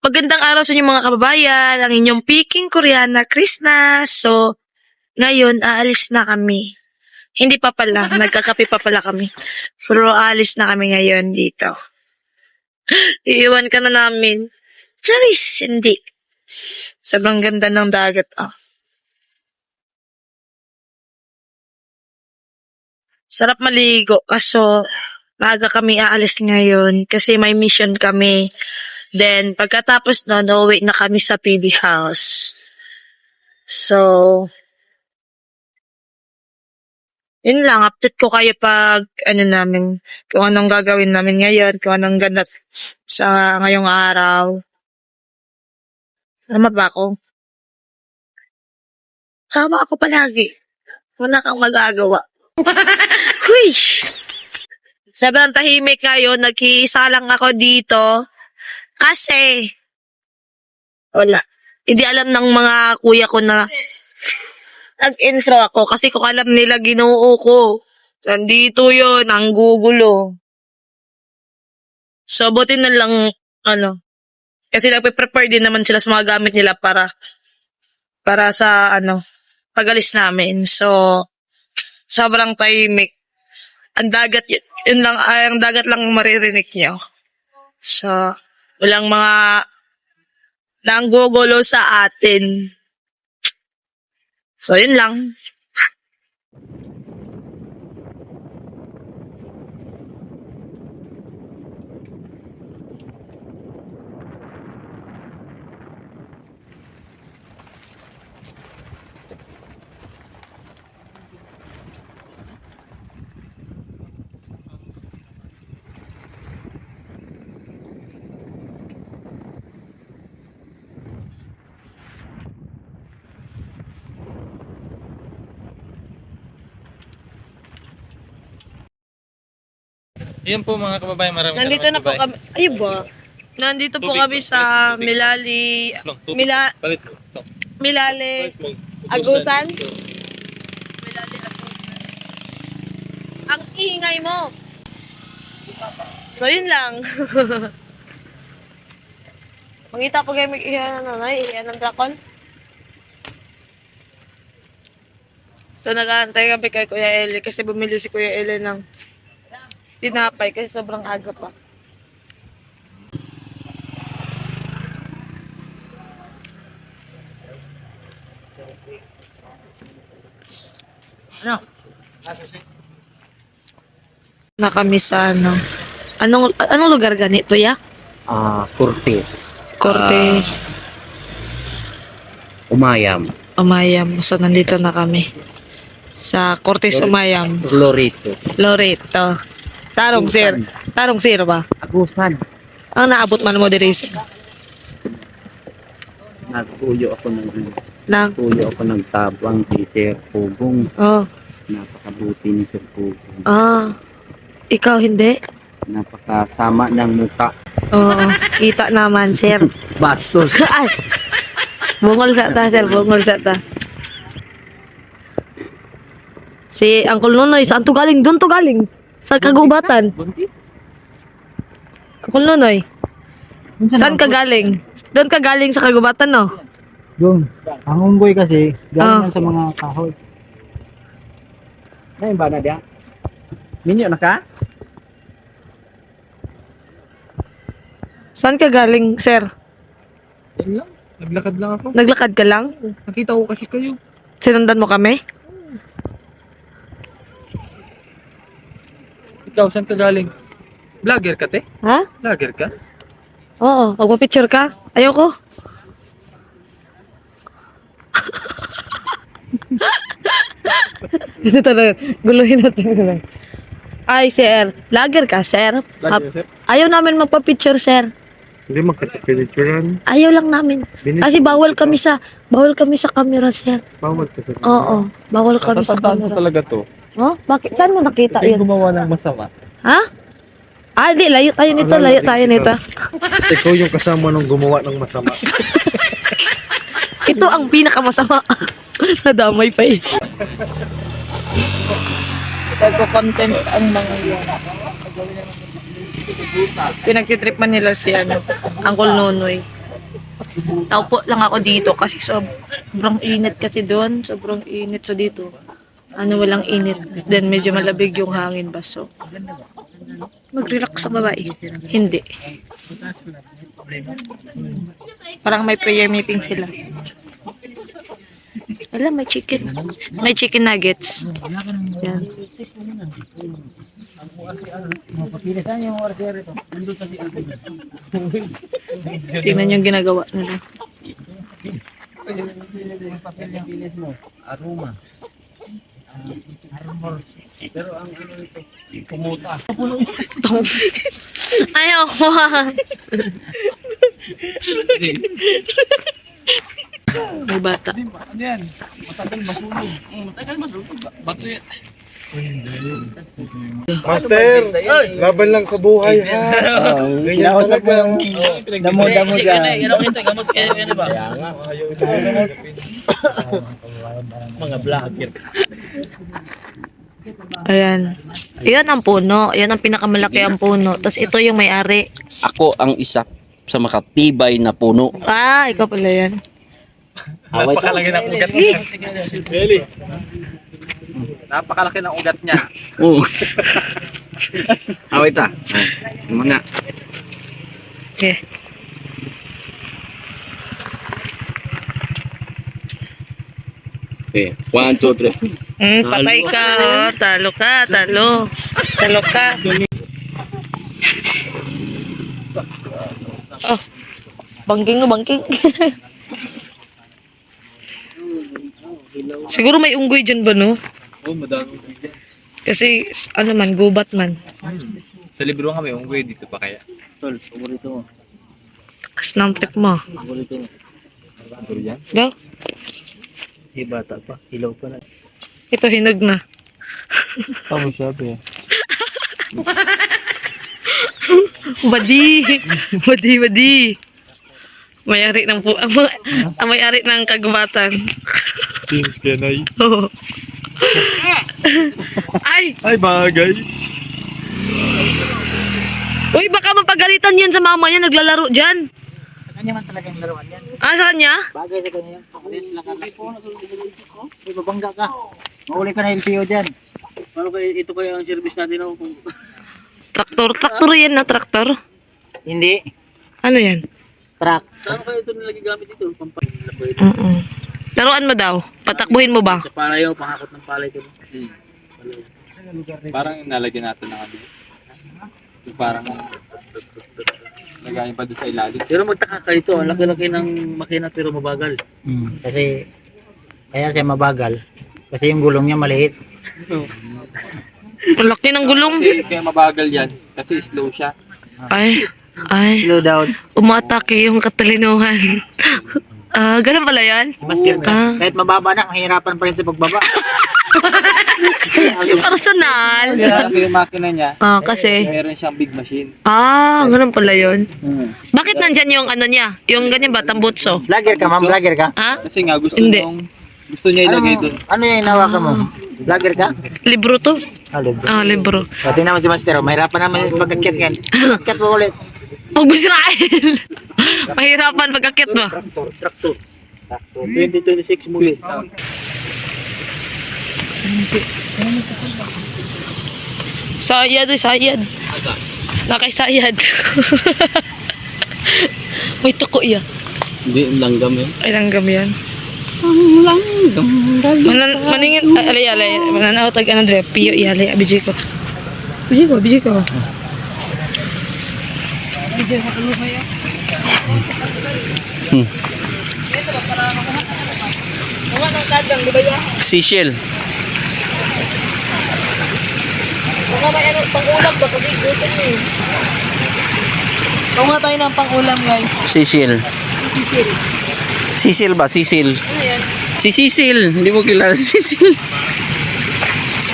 Magandang araw sa inyo mga kababayan, ang inyong Peking Koreana, Krishna. So, ngayon, aalis na kami. Hindi pa pala, nagkakape pa pala kami. Pero aalis na kami ngayon dito. Iiwan ka na namin. Charis, hindi. Sobrang ganda ng dagat, ah. Sarap maligo, kaso maaga kami aalis ngayon kasi may mission kami. Then, pagkatapos na, uuwi na kami sa PB House. So, yun lang, update ko kayo pag, kung anong gagawin namin ngayon, kung anong ganap sa ngayong araw. Tama ba ako? Tama ako palagi. Wala kang magagawa. Huy! Sobrang tahimik kayo, nag-iisa lang ako dito. Kasi, wala. Hindi alam ng mga kuya ko na nag-intro ako kasi kung alam nila ginoo ko. Nandito yun, ang gugulo. So, buti na lang, kasi nagpe-prepare din naman sila sa mga gamit nila para sa, pag-alis namin. So, sobrang tahimik. Ang dagat, yun lang, ang dagat lang maririnig nyo. So, walang mga nanggugulo sa atin. So, yun lang. Ayan po mga kababayan, maraming Nandito na po kami. Ay ba? Nandito po kami sa Milali, Palit. Milali Agusan. Milali Agusan. Ang ingay mo. So, yun lang. Mangita po kayo mag-iyan iyan ng drakon. So, nag-aantay kami kay Kuya Eli kasi bumili si Kuya Eli ng tinapay kasi sobrang aga pa. Na kami sa anong lugar ganito ya? Cortez. Cortez. Umayam. Umayam. So, nandito na kami. Sa Cortez Umayam. Lorito. Loreto. Tarong sir. Tarong sir ba? Agusan. Ang naabot man mo diri sir. Nagpuyo ako ng tabang si Sir Pugong. Oh. Napakabuti ni Sir Pugong. Ikaw hindi? Napakasama ng muka. Oo. Kita naman sir. Bastos. Ay. Bungol sa ta sir. Bungol sa ta. Si Uncle Nonoy, saan to galing? Doon to galing. Sa kagubatan. Uncle Nonoy. Saan ka galing? Doon ka galing sa kagubatan, no? Doon. Ang unggoy kasi, galing yan sa mga kahoy. Ngayon ba na diya? Minyo na ka? Saan ka galing, sir? Yan lang. Naglakad lang ako. Naglakad ka lang? Nakita ko kasi kayo. Sinundan mo kami? Ikaw, saan ka galing? Vlogger ka, te? Ha? Vlogger ka? Oo. Magpa-picture ka? Ayoko. Ito talaga. Guluhin natin. Ay, sir. Vlogger ka, sir? Vlogger, sir? Ayaw namin magpa-picture, sir. Hindi magkatapilituran. Ayaw lang namin. Kasi bawal kami sa camera, sir. Bawal ka, sir. Oo. Bawal kami sa Tatatandaan ko camera. talaga to. Oh? Bakit? Saan mo nakita Ikaw yun? gumawa ng masama. Ha? Di. Layo tayo nito. Layo tayo nito. Ikaw yung kasama nung gumawa ng masama. Ito ang pinakamasama. Nadamay pa eh. Nagko-content ang mga yan. Pinagtitrip man nila si Uncle Nonoy. Naupo lang ako dito kasi sobrang init kasi doon. Sobrang init. So dito, walang init. Then medyo malabig yung hangin ba. So, mag-relax sa babae. Hindi. Parang may prayer meeting sila. Wala, may chicken. May chicken nuggets. Yan. Tingnan yung ginagawa nila. Aroma. Ayaw ko. May bata. Ano yan? Matagal masunog. Matagal masunog. Bato yan. Master, laban lang sa buhay ha. Ganyan Kinausap mo yung damo-damo dyan. mga vlogger. Ayan. Ayan ang puno. Ayan ang pinakamalaki ang puno. Tapos ito yung may-ari. Ako ang isa sa makatibay na puno. Ah, ikaw pala yan. Napakalaki ng ugat niya. Really? Napakalaki ng ugat niya. Oo. Away ta. Mga. Okay. Okay. 1, 2, 3. Patay ka. Oh. Talo ka. Talo. Talo ka. Oh. Bangking no, bangking. Siguro may unggoy dyan ba, no? Oo, madami dyan. Kasi, man, gubat man. Sa libro nga may unggoy, dito pa kaya? Tol, paborito mo. Takas ng trip mo. Paborito mo. Siguro yan? Daw? Bata pa. Hilaw pa na. Ito, hinag na. Tama sabi. Badi. Badi. May-ari ng may-ari ng kagubatan. Since kanay. Oo. Ay! Ay, bagay. Uy, baka mapagalitan yan sa mama niya, naglalaro dyan. Sa kanya man talaga yung laruan yan. Ah, sa kanya? Bagay sa kanya yan. Pakulis lang ka. Uy, babangga ka. Mauli ka na LTO dyan. Paano kayo, ito kayo ang service natin ako? Traktor yan na, traktor. Hindi. Ano yan? Truck. Saan kayo ito nilagay gamit dito? Laruan mo daw. Patakbuhin mo ba? Sa palayo, pangakot ng palay ko. Parang nalagyan natin ng kabili. Parang lagayin pa doon sa ilalim. Pero magtaka ka ito, ang laki-laki ng makina pero mabagal. Kasi, kaya siya mabagal. Kasi yung gulong niya maliit. Ang laki ng gulong. Kasi kaya mabagal yan. Kasi slow siya. Ay. Slow down. Umatake yung katalinuhan. Ganun pala yan? Master, Ah. kahit mababa na, mahirapan pa rin sa pagbaba. Personal. Kaya yung makina niya, Kasi. meron siyang big machine. Ganun pala yun. Bakit nandyan yung ano niya? Yung ganyan ba, tambutso? Vlogger ka, ma'am? Vlogger ka? Ah? Kasi nga gusto Hindi. gusto niya ilagay doon. Ano yung hinawakan mo? Vlogger ka? Libro to? Libro. Libro. O, tingnan mo si Master, mahirapan naman yung pagkakit yan. Kit mo ulit. Huwag mo sirain. Mahirapan pagkakit mo. Traktor. 2026 muli. Sayad. Nakaisayad. May tuko yan. Hindi langgam yun. Ay, langgam yan. Maningin, alay. Mananawtag ka na dre. Piyo, iyalay. Abijay ko. Seashell. Baka may pang-ulam ba? Kasi gutom na eh. Kung tayo ng pang-ulam, guys. Seashell. Sisil ba? Sisil. Ano yan? Si Sisil. Hindi mo kilala si Sisil.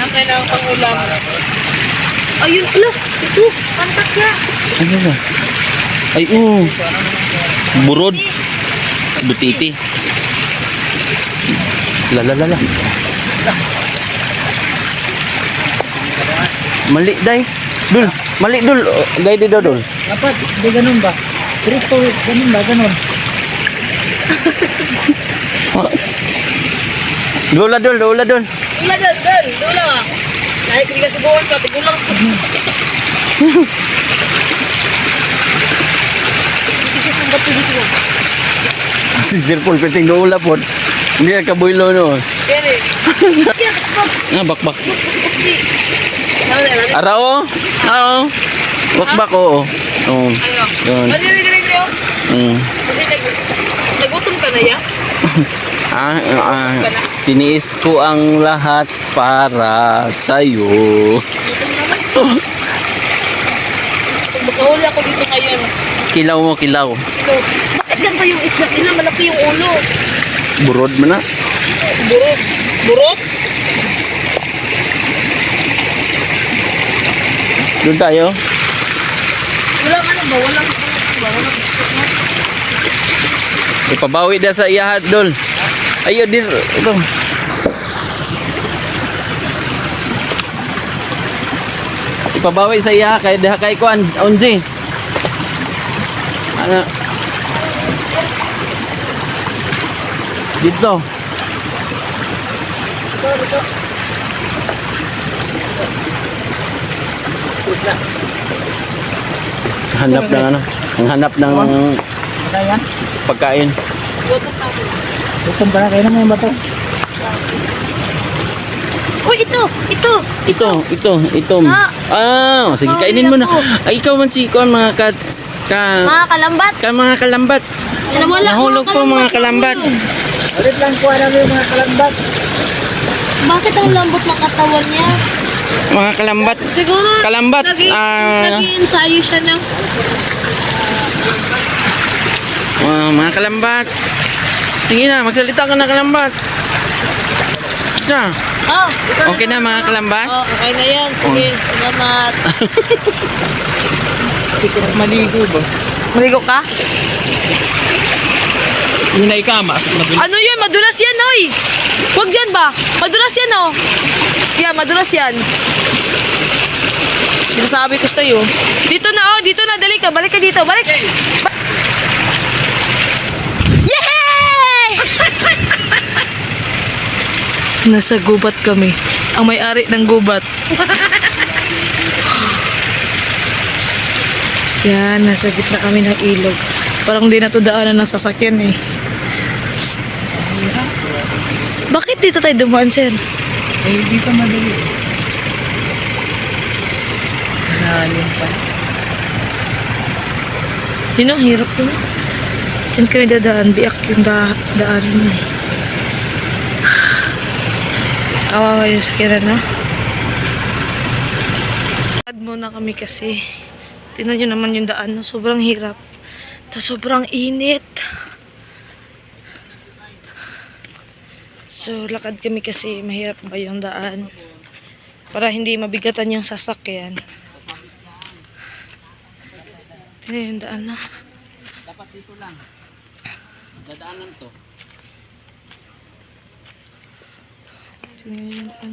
Ang tayo ng pang-ulam. Ayun, ala. Ito, pantak ka. Ano ba? Ay, burod. Butiti. Lala. Mali, day. Dul. Mali, dul. Day, dul. Dapat, di ganun ba? Pero ganun ba? Ganun. Dula dul, dula dul. Dula, dula. Kahit hindi ka subukan ka, tigulang ko. Tigis ng bato dito. Si Sirpon piting dula po. Hindi na kabuylo no. Kere. Kaya, Ah, bakbak. ano na, ano? Arao. Oo. Bakbak oo. Oo. Ano? Yun. Ano yung Kasi nagutom ka na ya? Tiniis ko ang lahat para sa'yo. Kung makahuli ako dito ngayon. Kilaw mo, kilaw. So, bakit ganito yung isla nila? Malaki yung ulo. Burod mo na. Burot. Burot? Doon tayo. Walang ano ba? Walang isot na. Ipabawi na sa iyahat, Dol. Ayo, dir. Ito. Ipabawi sa iyahat. Kaya diha kay Kuan. Onji. Ano? Dito. Hanap ng ano? Ang hanap ng Kaya? pagkain. Gutom na ako. Gutom ba na? Kaya naman yung bato. Uy, ito! Ito! Ito. Sige, kainin mo na. Ay, ikaw man si Kuan, mga Mga kalambat! mga kalambat. Nahulog po mga kalambat. Ulit lang kuha namin yung mga kalambat. Bakit ang lambot ng katawan niya? Mga kalambat. Siguro, Kalambat. nag-i-ensayo siya ng... Mga kalambat. Sige na, magsalita ka na kalambat. Na, Oh, okay na mga kalambat? oh, okay na yan. Sige, salamat. Maligo ba? Maligo ka? Hinay kama. Ano yun? Madulas yan, oy! Huwag dyan ba? Madulas yan, oh! Yeah, madulas yan. Sinasabi ko sa'yo. Dito na, oh! Dito na, dali ka. Balik ka dito. Balik! Yay! Nasa gubat kami. Ang may-ari ng gubat. Yan, nasa gitna kami ng ilog. Parang di na to daanan ng sasakyan eh. Bakit dito tayo dumaan, sir? Eh, di pa madali. Nalim pa. Yun ang hirap yun. Diyan kami dadaan. Biak yung daanan niya. Kawawa yung sakyanan, no? Ad muna kami kasi. Tingnan nyo naman yung daan, no? Sobrang hirap. Tapos sobrang init. So, lakad kami kasi mahirap ba yung daan. Para hindi mabigatan yung sasakyan. Tingnan yung daan, no? Dapat dito lang. Dadaanan to. Tingnan yung daan.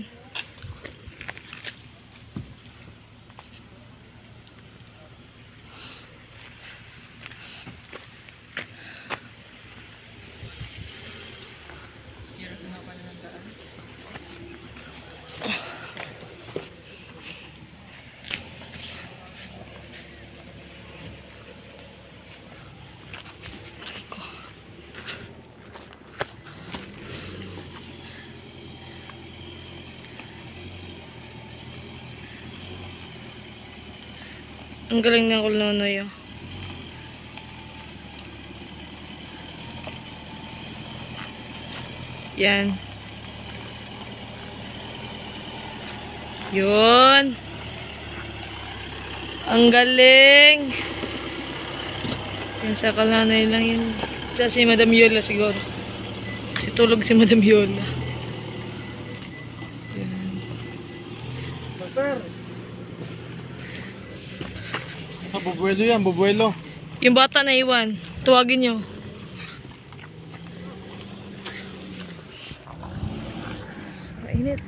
Ang galing ng kulnonoy, oh. Yan. Yun. Ang galing. Yan sa kulnonoy lang yun. Diyan si Madam Yola siguro. Kasi tulog si Madam Yola. Bubuelo yan, bubuelo. Yung bata na iwan. Tuwagin nyo. Mainit.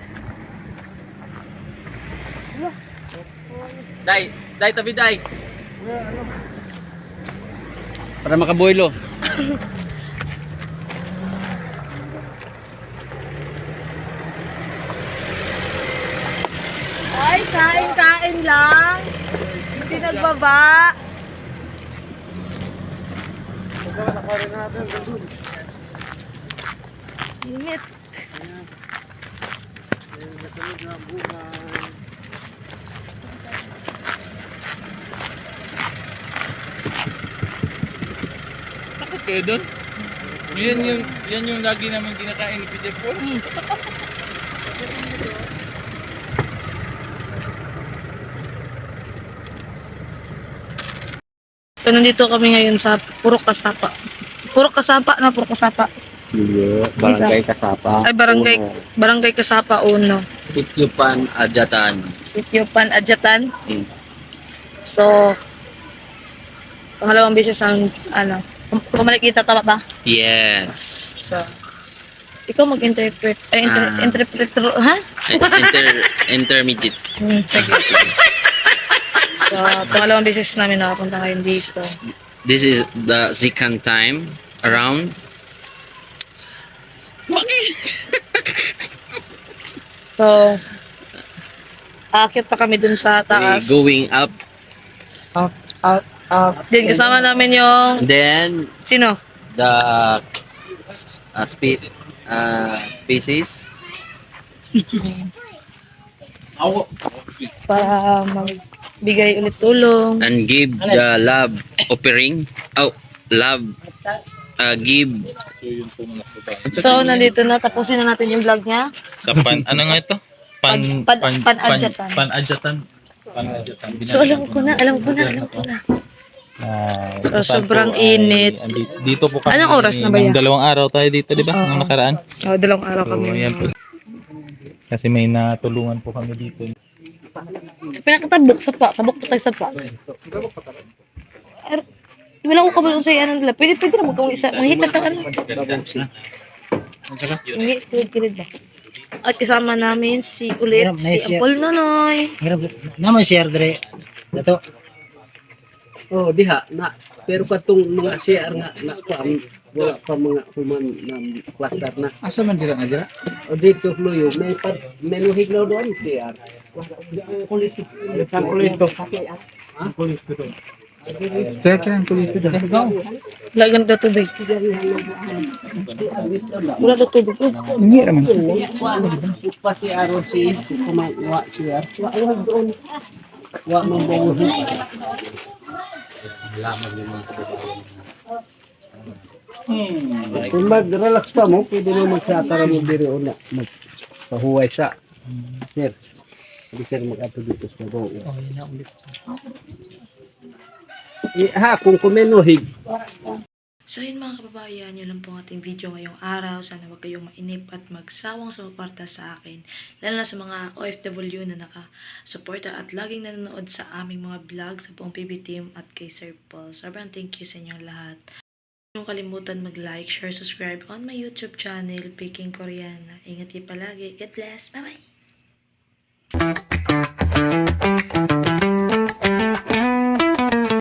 Day, tabi day. Para makabuelo. kain lang. Hindi nagbaba. Init. Takot kayo doon? Yan yung lagi namin kinakain ni PJ Paul. So, nandito kami ngayon sa Purok Kasapa. Purok Kasapa na Purok Kasapa. Hindi, barangay Kasapa. Ay, Barangay Kasapa 1. Tityupan, Ajatan. Sitio Pan-Adyatan. Mm. So, pangalawang beses ang, pumalik kita, tama ba? Yes. So, ikaw mag-interpret. Ay, interpreter, ha? Intermediate. Sige. So, pangalawang beses namin nakapunta ngayon dito. This is the second time around. So, aakyat pa kami dun sa taas. Going up. Din kasama namin yung, Then sino? the species Para magbigay ulit tulong. and give the love offering. Oh, love. Give. So yun po mga kababayan. So, nandito na. Tapusin na natin yung vlog niya. Sa ano nga ito? Pan-adyatan. Pan-adyatan. So, alam ko na. So, sobrang init. Dito po kami. Anong oras na ba yan? Nung 2 araw tayo dito, di ba? Nung nakaraan. 2 araw So, kami. yan po. Kasi may natulungan po kami dito. So, pinakatabok, sapa. Tabok pa tayo sapa. Wala ko kabalo sa ano nila. Pwede na magkawin sa manghita sa ano. Manghita sa kilid ba? At kasama namin si ulit, Hirap, si nice yan. Apol Nonoy. Hirap. Naman share dire. Dato. Oh, diha na pero katong mga CR nga na kuan wala pa mga human na cluster na. Asa man dira nga dira? O dito fluyo may menuhig na doon CR. Kulito. Kaya kaya kulito da. Wala ganito tubig. Wala na tubig. Hindi raman. Pa CR o si kumawa CR. Wa doon. Wa mabuhi. Kung mag-relax pa mo, pwede mo magsatara mo diri una. Magpahuway sa. Sir. Hindi sir mag-ato dito sa go. Ha, kung kumenuhig. So yun mga kababayan, yun lang po ang ating video ngayong araw. Sana wag kayong mainip at magsawang sumuporta sa akin. Lalo na sa mga OFW na nakasuporta at laging nanonood sa aming mga vlog sa buong PB Team at kay Sir Paul. Sobrang thank you sa inyong lahat. Huwag kalimutan mag-like, share, subscribe on my YouTube channel, Peking Koreana. Ingat kayo palagi. God bless. Bye-bye!